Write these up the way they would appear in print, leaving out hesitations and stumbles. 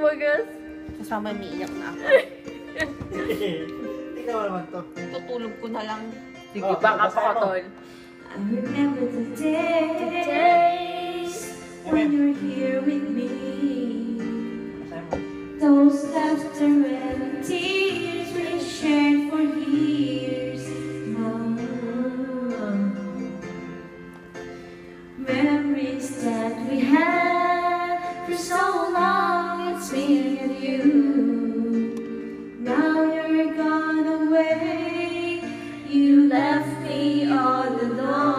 wagas. Kasama umiiyak na ako. Tingnan mo naman to. Tutulog ko na lang. Sige, baka pa ka, tol. I remember the days when you're here with me. Basahin mo. Those laughter and tears we shared for years. Memories that we had for so long. It's me and you. Now you're gone away. You left me all alone.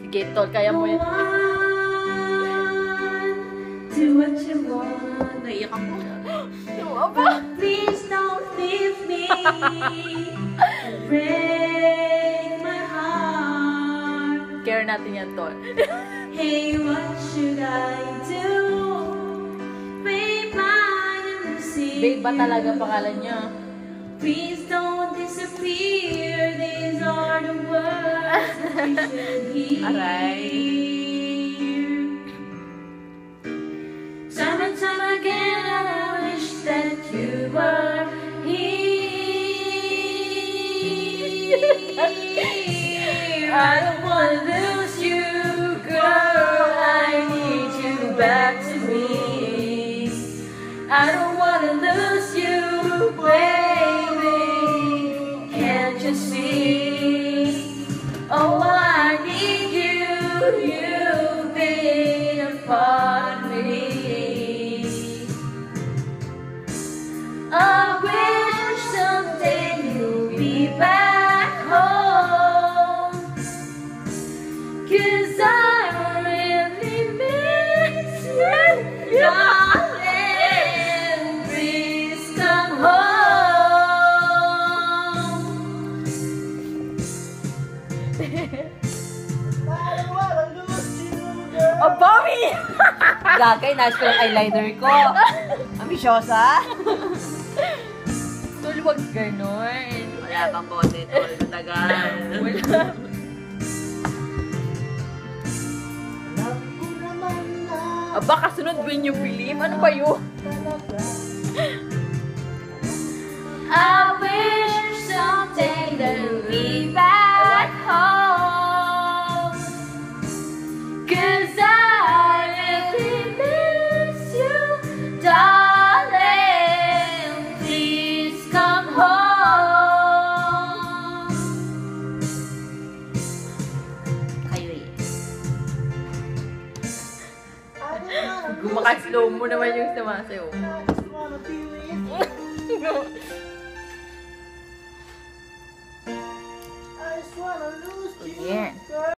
Sige, tol, kaya mo Go yun. on, do what you want. Naiyak ako. But please don't leave me. Break my heart. Care natin yan, tol. Hey, what should I do? Babe, I never see Babe ba you. talaga pangalan niya? Please don't disappear. These are the words that you should hear. Aray. Time and time again, I wish that you were here. I don't wanna lose you, girl. I need you back to me. I don't wanna lose you, baby. Can't you see? Oh, I need you. You've been a part of me. I wish someday you'll be back home. 'Cause I really miss you, darling. Please come home. I don't wanna lose you, girl. Oh, Bobby! Gagay, nais ko yung eyeliner ko. Ambisyosa. Tol, wag ganon. Wala kang bote, tol. Matagal. Wala. Alam ko naman na Aba, kasunod when you believe. Ano ba yun? talaga. I wish someday that you'll be back home. 'Cause I really miss you, darling. Please come home. Kayo eh. I don't wanna lose Gumaka-slow mo naman yung sumasayo. you. I just wanna be with you. I just wanna lose you, Yeah. girl.